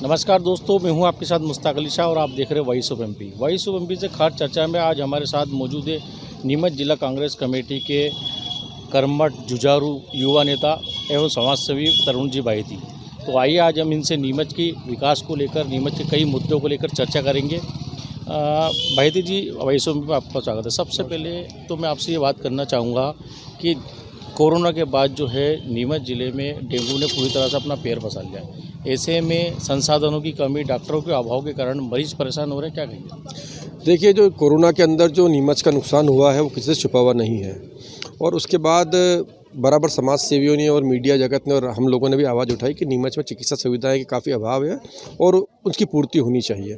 नमस्कार दोस्तों, मैं हूं आपके साथ मुश्ताक अली शाह और आप देख रहे हैं voice of MP. Voice of MP से खास चर्चा में आज हमारे साथ मौजूद है नीमच जिला कांग्रेस कमेटी के कर्मठ जुझारू युवा नेता एवं समाजसेवी तरुण जी बाहेती। तो आइए आज हम इनसे नीमच की विकास को लेकर, नीमच के कई मुद्दों को लेकर चर्चा करेंगे। बाहेती जी, वॉइस ऑफ एमपी में आपका स्वागत है। सबसे पहले तो मैं आपसे ये बात करना चाहूँगा कि कोरोना के बाद जो है नीमच ज़िले में डेंगू ने पूरी तरह से अपना पैर पसार लिया है। ऐसे में संसाधनों की कमी, डॉक्टरों के अभाव के कारण मरीज परेशान हो रहे हैं, क्या कहेंगे? देखिए, जो कोरोना के अंदर जो नीमच का नुकसान हुआ है वो किसी से छुपा हुआ नहीं है और उसके बाद बराबर समाज सेवियों ने और मीडिया जगत ने और हम लोगों ने भी आवाज़ उठाई कि नीमच में चिकित्सा सुविधाएं की काफ़ी अभाव है और उसकी पूर्ति होनी चाहिए।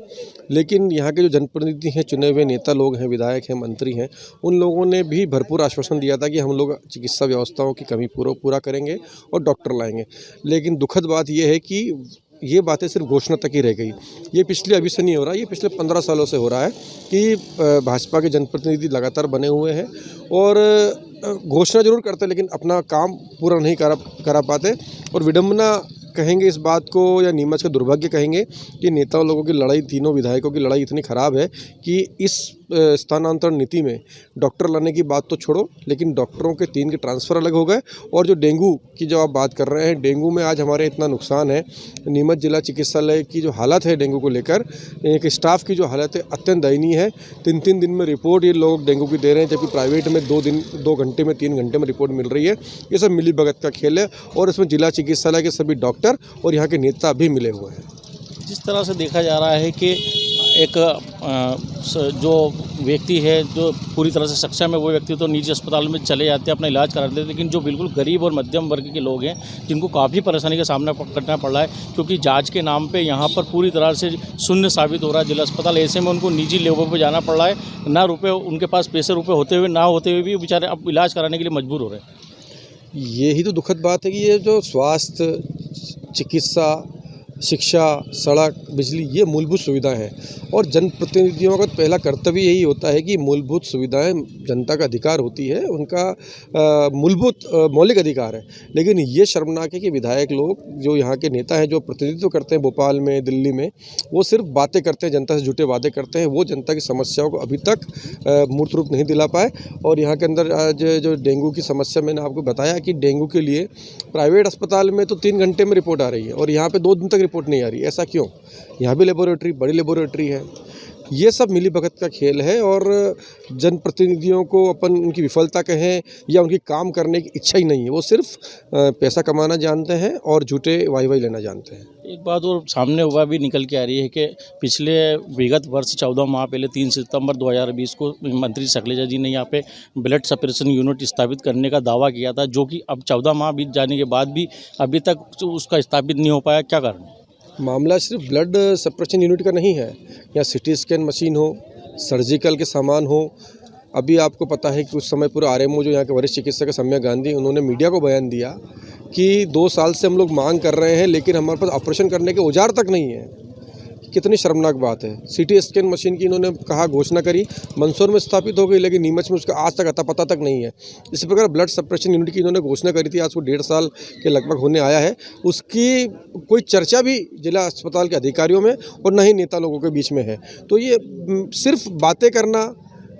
लेकिन यहाँ के जो जनप्रतिनिधि हैं, चुने हुए नेता लोग हैं, विधायक हैं, मंत्री हैं, उन लोगों ने भी भरपूर आश्वासन दिया था कि हम लोग चिकित्सा व्यवस्थाओं की कमी पूरा करेंगे और डॉक्टर लाएंगे। लेकिन दुखद बात यह है कि ये बातें सिर्फ घोषणा तक ही रह गई। ये पिछले अभी से नहीं हो रहा, ये पिछले 15 सालों से हो रहा है कि भाजपा के जनप्रतिनिधि लगातार बने हुए हैं और घोषणा जरूर करते हैं लेकिन अपना काम पूरा नहीं करा पाते। और विडंबना कहेंगे इस बात को या नीमच का दुर्भाग्य कहेंगे कि नेताओं लोगों की लड़ाई, तीनों विधायकों की लड़ाई इतनी ख़राब है कि इस स्थानांतरण नीति में डॉक्टर लाने की बात तो छोड़ो, लेकिन डॉक्टरों के 3 के ट्रांसफ़र अलग हो गए। और जो डेंगू की जो आप बात कर रहे हैं, डेंगू में आज हमारे इतना नुकसान है। नीमच जिला चिकित्सालय की जो हालत है डेंगू को लेकर, एक स्टाफ की जो हालत है अत्यंत दयनीय है। 3 दिन में रिपोर्ट ये लोग डेंगू की दे रहे हैं, जबकि प्राइवेट में 2 घंटे में, 3 घंटे में रिपोर्ट मिल रही है। ये सब मिली भगत का खेल है और इसमें जिला चिकित्सालय के सभी डॉक्टर और यहाँ के नेता भी मिले हुए हैं। जिस तरह से देखा जा रहा है कि एक जो व्यक्ति है जो पूरी तरह से सक्षम है, वो व्यक्ति तो निजी अस्पताल में चले जाते हैं, अपना इलाज कराते हैं, लेकिन जो बिल्कुल गरीब और मध्यम वर्ग के लोग हैं जिनको काफ़ी परेशानी का सामना करना पड़ रहा है, क्योंकि जांच के नाम पे यहाँ पर पूरी तरह से शून्य साबित हो रहा है जिला अस्पताल। ऐसे में उनको निजी लेवल पर जाना पड़ रहा है, ना रुपये उनके पास, पैसे रुपये होते हुए ना होते हुए भी बेचारे अब इलाज कराने के लिए मजबूर हो रहे हैं। यही तो दुखद बात है कि ये जो स्वास्थ्य, चिकित्सा, शिक्षा, सड़क, बिजली, ये मूलभूत सुविधाएं हैं और जनप्रतिनिधियों का पहला कर्तव्य यही होता है कि मूलभूत सुविधाएं जनता का अधिकार होती है, उनका मूलभूत मौलिक अधिकार है। लेकिन ये शर्मनाक है कि विधायक लोग, जो यहाँ के नेता हैं, जो प्रतिनिधित्व करते हैं भोपाल में, दिल्ली में, वो सिर्फ बातें करते हैं, जनता से झूठे वादे करते हैं। वो जनता की समस्याओं को अभी तक मूर्त रूप नहीं दिला पाए। और यहाँ के अंदर आज जो डेंगू की समस्या, मैंने आपको बताया कि डेंगू के लिए प्राइवेट अस्पताल में तो 3 घंटे में रिपोर्ट आ रही है और यहाँ पर 2 दिन तक रिपोर्ट नहीं आ रही। ऐसा क्यों? यहाँ भी लेबोरेटरी, बड़ी लेबोरेटरी है। ये सब मिली भगत का खेल है और जनप्रतिनिधियों को अपन उनकी विफलता कहें या उनकी काम करने की इच्छा ही नहीं है। वो सिर्फ पैसा कमाना जानते हैं और झूठे वाई लेना जानते हैं। एक बात और सामने हुआ भी निकल के आ रही है कि पिछले विगत वर्ष 14 माह पहले 3 सितंबर 2020 को मंत्री शैलजा जी ने यहाँ पे ब्लड सेपरेशन यूनिट स्थापित करने का दावा किया था, जो कि अब 14 माह बीत जाने के बाद भी अभी तक उसका स्थापित नहीं हो पाया। क्या कारण है? मामला सिर्फ ब्लड सेपरेशन यूनिट का नहीं है, या सिटी स्कैन मशीन हो, सर्जिकल के सामान हो। अभी आपको पता है कि उस समय पूरा आरएमओ जो यहाँ के वरिष्ठ चिकित्सक है सम्या गांधी, उन्होंने मीडिया को बयान दिया कि 2 साल से हम लोग मांग कर रहे हैं लेकिन हमारे पास ऑपरेशन करने के औजार तक नहीं है। कितनी शर्मनाक बात है। सिटी स्कैन मशीन की इन्होंने कहा, घोषणा करी, मंदसौर में स्थापित हो गई, लेकिन नीमच में उसका आज तक अता पता तक नहीं है। इसी प्रकार ब्लड सेपरेशन यूनिट की इन्होंने घोषणा करी थी, आज को 1.5 साल के लगभग होने आया है। उसकी कोई चर्चा भी जिला अस्पताल के अधिकारियों में और न ही नेता लोगों के बीच में है। तो ये सिर्फ बातें करना,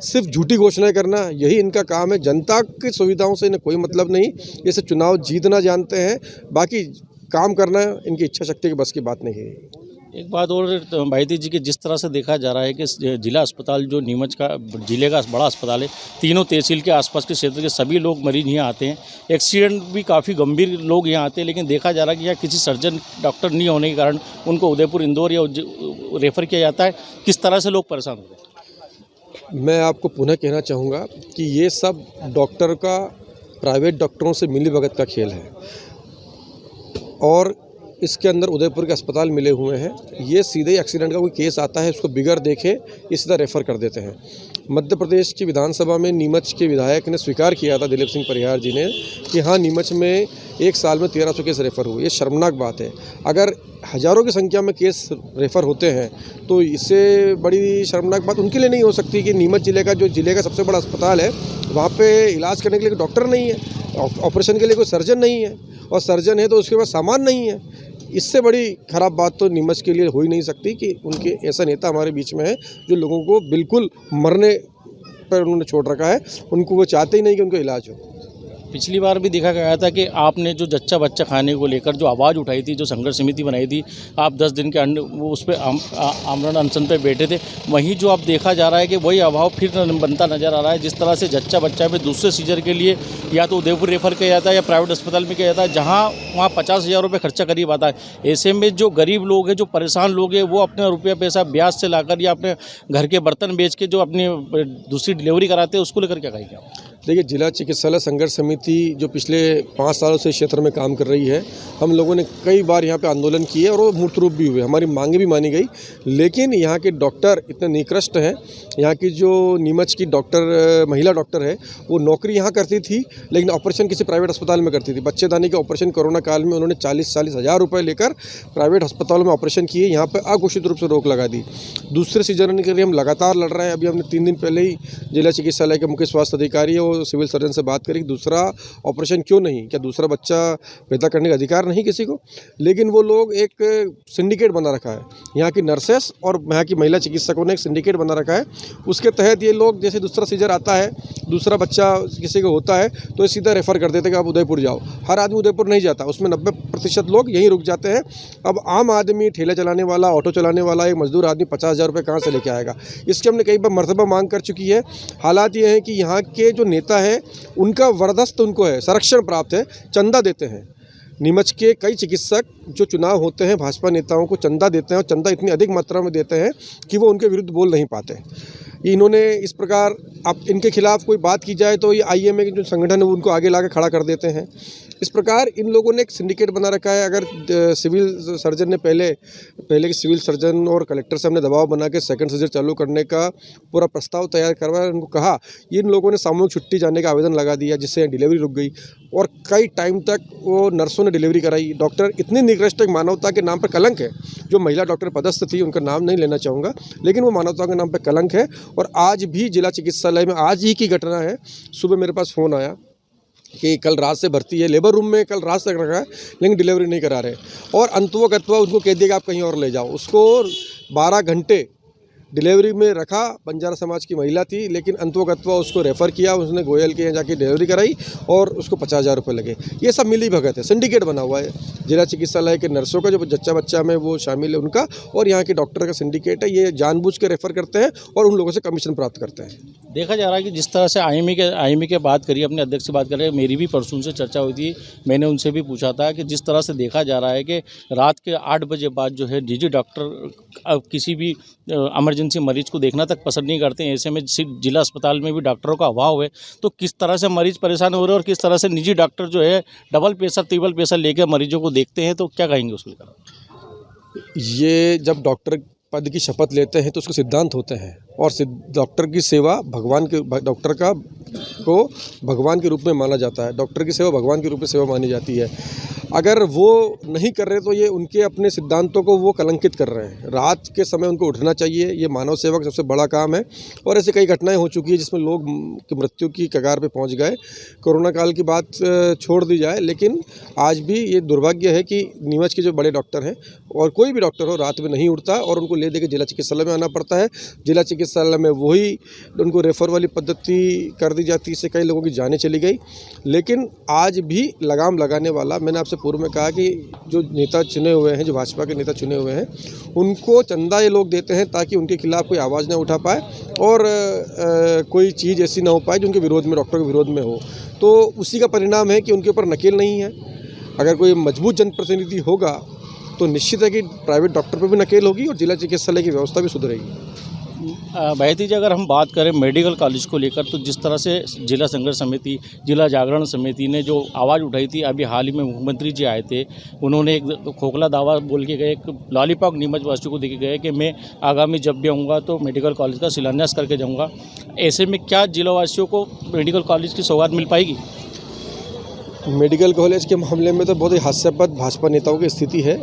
सिर्फ झूठी घोषणाएं करना, यही इनका काम है। जनता की सुविधाओं से इन्हें कोई मतलब नहीं। ये सिर्फ चुनाव जीतना जानते हैं, बाकी काम करना इनकी इच्छा शक्ति की बस की बात नहीं है। एक बात और बाहेती जी, के जिस तरह से देखा जा रहा है कि जिला अस्पताल जो नीमच का जिले का बड़ा अस्पताल है, तीनों तहसील के आसपास के क्षेत्र के सभी लोग मरीज यहाँ आते हैं। एक्सीडेंट भी काफ़ी गंभीर लोग यहाँ आते हैं, लेकिन देखा जा रहा है कि यहाँ किसी सर्जन डॉक्टर नहीं होने के कारण उनको उदयपुर, इंदौर या रेफ़र किया जाता है। किस तरह से लोग परेशान हो रहे हैं? मैं आपको पुनः कहना चाहूँगा कि ये सब डॉक्टर का, प्राइवेट डॉक्टरों से मिली भगत का खेल है और इसके अंदर उदयपुर के अस्पताल मिले हुए हैं। ये सीधे एक्सीडेंट का कोई केस आता है, उसको बिगर देखे ये सीधा रेफ़र कर देते हैं। मध्य प्रदेश की विधानसभा में नीमच के विधायक ने स्वीकार किया था, दिलीप सिंह परिहार जी ने, कि हाँ, नीमच में 1 साल में 1300 केस रेफ़र हुए। ये शर्मनाक बात है। अगर हज़ारों की संख्या में केस रेफ़र होते हैं तो इससे बड़ी शर्मनाक बात उनके लिए नहीं हो सकती कि नीमच जिले का, जो जिले का सबसे बड़ा अस्पताल है, वहाँ पे इलाज करने के लिए डॉक्टर नहीं है, ऑपरेशन के लिए कोई सर्जन नहीं है, और सर्जन है तो उसके पास सामान नहीं है। इससे बड़ी खराब बात तो नीमच के लिए हो ही नहीं सकती कि उनके ऐसा नेता हमारे बीच में है जो लोगों को बिल्कुल मरने पर उन्होंने छोड़ रखा है। उनको वो चाहते ही नहीं कि उनका इलाज हो। पिछली बार भी देखा गया था कि आपने जो जच्चा बच्चा खाने को लेकर जो आवाज़ उठाई थी, जो संघर्ष समिति बनाई थी, आप 10 दिन के वो उस पर आमरण अनशन पे बैठे थे। वहीं जो अब देखा जा रहा है कि वही अभाव फिर बनता नज़र आ रहा है। जिस तरह से जच्चा बच्चा में दूसरे सीजर के लिए या तो उदयपुर रेफर किया जाता है या प्राइवेट अस्पताल में किया जाता है, जहाँ वहाँ 50,000 रुपये खर्चा करीब आता है। ऐसे में जो गरीब लोग हैं, जो परेशान लोग हैं, वो अपना रुपया पैसा ब्याज से लाकर या अपने घर के बर्तन बेच के जो अपनी दूसरी डिलीवरी कराते हैं, उसको लेकर क्या कहेंगे आप? देखिए, जिला चिकित्सालय संघर्ष समिति जो पिछले 5 सालों से इस क्षेत्र में काम कर रही है, हम लोगों ने कई बार यहाँ पे आंदोलन किए और वो मूर्त रूप भी हुए, हमारी मांगे भी मानी गई। लेकिन यहाँ के डॉक्टर इतने निकृष्ट हैं। यहाँ की जो नीमच की महिला डॉक्टर है, वो नौकरी यहाँ करती थी, लेकिन ऑपरेशन किसी प्राइवेट अस्पताल में करती थी। बच्चेदानी के ऑपरेशन कोरोना काल में उन्होंने 40-40 हज़ार रुपये लेकर प्राइवेट अस्पतालों में ऑपरेशन किए। यहाँ पर अघोषित रूप से रोक लगा दी। दूसरे सीजन के लिए हम लगातार लड़ रहे हैं। अभी हमने 3 दिन पहले ही जिला चिकित्सालय के मुख्य स्वास्थ्य अधिकारी और सिविल सर्जन से बात करी, दूसरा ऑपरेशन क्यों नहीं, क्या दूसरा बच्चा पैदा करने का अधिकार नहीं किसी को? लेकिन वो लोग एक सिंडिकेट बना रखा है, यहाँ की नर्सेस और यहाँ की महिला चिकित्सकों ने एक सिंडिकेट बना रखा है। उसके तहत ये लोग, जैसे दूसरा सीजर आता है, दूसरा बच्चा किसी को होता है, तो ये सीधा रेफ़र कर देते हैं कि आप उदयपुर जाओ। हर आदमी उदयपुर नहीं जाता, उसमें 90% लोग यहीं रुक जाते हैं। अब आम आदमी, ठेला चलाने वाला, ऑटो चलाने वाला, एक मजदूर आदमी 50,000 रुपये कहाँ से लेके आएगा? इसकी हमने कई बार मर्तबा मांग कर चुकी है। हालात ये हैं कि यहाँ के जो नेता हैं, उनका वरदस्त उनको है, संरक्षण प्राप्त है, चंदा देते हैं। नीमच के कई चिकित्सक जो चुनाव होते हैं, भाजपा नेताओं को चंदा देते हैं और चंदा इतनी अधिक मात्रा में देते हैं कि वो उनके विरुद्ध बोल नहीं पाते। इन्होंने इस प्रकार, अब इनके खिलाफ कोई बात की जाए तो ये IMA के जो संगठन है उनको आगे लाकर खड़ा कर देते हैं। इस प्रकार इन लोगों ने एक सिंडिकेट बना रखा है। अगर सिविल सर्जन ने पहले के सिविल सर्जन और कलेक्टर से हमने दबाव बना के सेकंड सीजर चालू करने का पूरा प्रस्ताव तैयार करवाया, उनको कहा, ये इन लोगों ने सामूहिक छुट्टी जाने का आवेदन लगा दिया, जिससे डिलीवरी रुक गई और कई टाइम तक वो नर्सों ने डिलीवरी कराई। डॉक्टर इतनी निकृष्ट, मानवता के नाम पर कलंक है। जो महिला डॉक्टर पदस्थ थी, उनका नाम नहीं लेना चाहूँगा, लेकिन वो मानवता के नाम पर कलंक है। और आज भी जिला चिकित्सालय में आज ही की घटना है, सुबह मेरे पास फ़ोन आया कि कल रात से भर्ती है, लेबर रूम में कल रात तक रखा है, लेकिन डिलीवरी नहीं करा रहे। और अंतवकत्वा उनको कह दिया कि आप कहीं और ले जाओ। उसको 12 घंटे डिलीवरी में रखा। बंजारा समाज की महिला थी, लेकिन अंतवकत्वा उसको रेफ़र किया, उसने गोयल के यहाँ जाके डिलीवरी कराई और उसको 50,000 रुपये लगे। ये सब मिली भगत है, सिंडिकेट बना हुआ है। जिला चिकित्सालय के नर्सों का जो जच्चा बच्चा में वो शामिल है उनका, और यहाँ के डॉक्टर का सिंडिकेट है। ये जानबूझ के रेफ़र करते हैं और उन लोगों से कमीशन प्राप्त करते हैं। देखा जा रहा है कि जिस तरह से IMA के बात करी, अपने अध्यक्ष से बात कर रहे हैं, मेरी भी परसों से चर्चा हुई थी। मैंने उनसे भी पूछा था कि जिस तरह से देखा जा रहा है कि रात के 8 बजे बाद जो है निजी डॉक्टर किसी भी इमरजेंसी मरीज को देखना तक पसंद नहीं करते हैं। ऐसे में जिला अस्पताल में भी डॉक्टरों का अभाव है, तो किस तरह से मरीज परेशान हो रहे हैं और किस तरह से निजी डॉक्टर जो है डबल पैसा ट्रिपल पैसा लेकर मरीजों को देखते हैं, तो क्या कहेंगे उसको लेकर? ये जब डॉक्टर पद की शपथ लेते हैं तो उसके सिद्धांत होते हैं, और डॉक्टर की सेवा को भगवान के रूप में माना जाता है। डॉक्टर की सेवा भगवान के रूप में सेवा मानी जाती है। अगर वो नहीं कर रहे तो ये उनके अपने सिद्धांतों को वो कलंकित कर रहे हैं। रात के समय उनको उठना चाहिए, ये मानव सेवा का सबसे बड़ा काम है। और ऐसे कई घटनाएं हो चुकी है जिसमें लोग की मृत्यु की कगार पे पहुंच गए। कोरोना काल की बात छोड़ दी जाए, लेकिन आज भी ये दुर्भाग्य है कि नीमच के जो बड़े डॉक्टर हैं, और कोई भी डॉक्टर हो, रात में नहीं उठता और उनको ले दे के जिला चिकित्सालय में आना पड़ता है। जिला चिकित्सालय में वही उनको रेफ़र वाली पद्धति कर दी जाती है, इससे कई लोगों की जानें चली गई। लेकिन आज भी लगाम लगाने वाला, मैंने आपसे पूर्व में कहा कि जो नेता चुने हुए हैं, जो भाजपा के नेता चुने हुए हैं, उनको चंदा ये लोग देते हैं ताकि उनके खिलाफ कोई आवाज़ ना उठा पाए और कोई चीज़ ऐसी ना हो पाए जो उनके विरोध में, डॉक्टर के विरोध में हो। तो उसी का परिणाम है कि उनके ऊपर नकेल नहीं है। अगर कोई मजबूत जनप्रतिनिधि होगा तो निश्चित है कि प्राइवेट डॉक्टर पर भी नकेल होगी और जिला चिकित्सालय की व्यवस्था भी सुधरेगी। बहती जी, अगर हम बात करें मेडिकल कॉलेज को लेकर, तो जिस तरह से जिला संघर्ष समिति, जिला जागरण समिति ने जो आवाज़ उठाई थी, अभी हाल ही में मुख्यमंत्री जी आए थे, उन्होंने एक खोखला दावा बोल के गए, एक लॉलीपॉप नीमच वासियों को देके गए कि मैं आगामी जब भी आऊँगा तो मेडिकल कॉलेज का शिलान्यास करके जाऊँगा। ऐसे में क्या जिला वासियों को मेडिकल कॉलेज की सौगात मिल पाएगी? मेडिकल कॉलेज के मामले में तो बहुत ही हास्यास्पद भाजपा नेताओं की स्थिति है।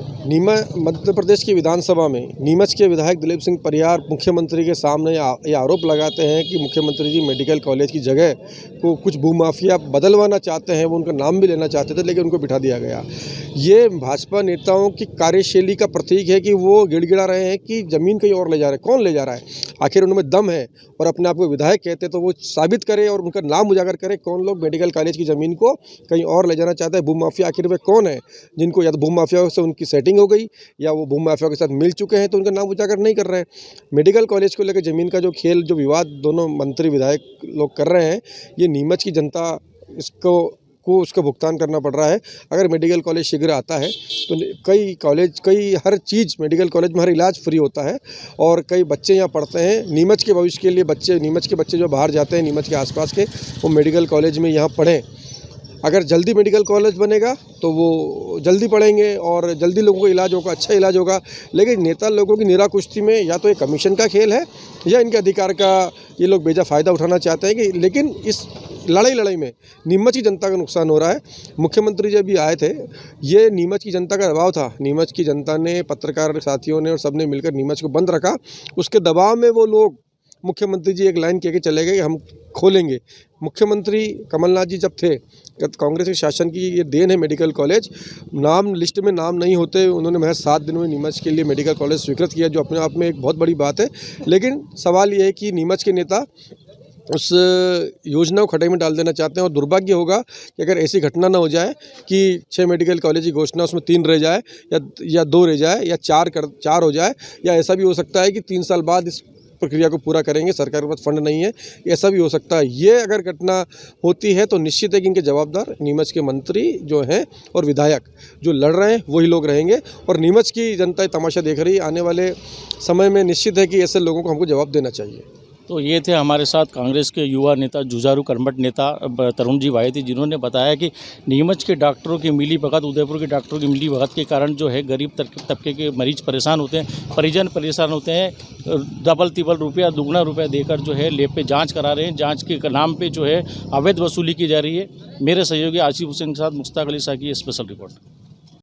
मध्य प्रदेश की विधानसभा में नीमच के विधायक दिलीप सिंह परियार मुख्यमंत्री के सामने ये आरोप लगाते हैं कि मुख्यमंत्री जी मेडिकल कॉलेज की जगह को कुछ भूमाफिया बदलवाना चाहते हैं, वो उनका नाम भी लेना चाहते थे लेकिन उनको बिठा दिया गया। ये भाजपा नेताओं की कार्यशैली का प्रतीक है कि वो गिड़गिड़ा रहे हैं कि ज़मीन कहीं और ले जा रहे हैं। कौन ले जा रहा है? आखिर उनमें दम है और अपने आप को विधायक कहते तो वो साबित करे और उनका नाम उजागर करे कौन लोग मेडिकल कॉलेज की ज़मीन को कहीं और ले जाना चाहता है। भूमाफिया आखिर वे कौन है जिनको या तो भूमाफिया से उनकी सेटिंग हो गई या वो भूमाफिया के साथ मिल चुके हैं तो उनका नाम उजागर नहीं कर रहे हैं। मेडिकल कॉलेज को लेकर ज़मीन का जो खेल, जो विवाद दोनों मंत्री विधायक लोग कर रहे हैं, ये नीमच की जनता उसका भुगतान करना पड़ रहा है। अगर मेडिकल कॉलेज शीघ्र आता है तो हर चीज़ मेडिकल कॉलेज में हर इलाज फ्री होता है और कई बच्चे यहाँ पढ़ते हैं। नीमच के भविष्य के लिए नीमच के बच्चे जो बाहर जाते हैं नीमच के आसपास के, वो मेडिकल कॉलेज में यहाँ पढ़ें। अगर जल्दी मेडिकल कॉलेज बनेगा तो वो जल्दी पढ़ेंगे और जल्दी लोगों को इलाज होगा, अच्छा इलाज होगा। लेकिन नेता लोगों की निरा कुश्ती में या तो एक कमीशन का खेल है या इनके अधिकार का ये लोग बेजा फ़ायदा उठाना चाहते हैं कि लेकिन इस लड़ाई में नीमच की जनता का नुकसान हो रहा है। मुख्यमंत्री जब भी आए थे, ये नीमच की जनता का दबाव था। नीमच की जनता ने, पत्रकार साथियों ने और सब ने मिलकर नीमच को बंद रखा। उसके दबाव में वो लोग, मुख्यमंत्री जी एक लाइन कह के चले गए कि हम खोलेंगे। मुख्यमंत्री कमलनाथ जी जब थे, कांग्रेस के शासन की ये देन है मेडिकल कॉलेज। लिस्ट में नाम नहीं होते, उन्होंने महज 7 दिन में नीमच के लिए मेडिकल कॉलेज स्वीकृत किया, जो अपने आप में एक बहुत बड़ी बात है। लेकिन सवाल ये है कि नीमच के नेता उस योजना को खड्डे में डाल देना चाहते हैं और दुर्भाग्य होगा कि अगर ऐसी घटना ना हो जाए कि 6 मेडिकल कॉलेज की घोषणा उसमें 3 रह जाए या 2 रह जाए या 4 हो जाए, या ऐसा भी हो सकता है कि 3 साल बाद इस प्रक्रिया को पूरा करेंगे, सरकार के पास फंड नहीं है, ऐसा भी हो सकता है। ये अगर घटना होती है तो निश्चित है कि इनके जवाबदार नीमच के मंत्री जो हैं और विधायक जो लड़ रहे हैं वही लोग रहेंगे और नीमच की जनता तमाशा देख रही है। आने वाले समय में निश्चित है कि ऐसे लोगों को हमको जवाब देना चाहिए। तो ये थे हमारे साथ कांग्रेस के युवा नेता, जुझारू कर्मठ नेता तरुण जी भाई थे, जिन्होंने बताया कि नीमच के डॉक्टरों की मिलीभगत, उदयपुर के डॉक्टरों की मिलीभगत के कारण जो है गरीब तबके के मरीज परेशान होते हैं, परिजन परेशान होते हैं। डबल तिबल रुपया, दुगना रुपया देकर जो है लैब पे जांच करा रहे हैं। जांच के नाम पे जो है अवैध वसूली की जा रही है। मेरे सहयोगी आसिफ हुसैन के साथ मुश्ताक अली शाह की स्पेशल रिपोर्ट।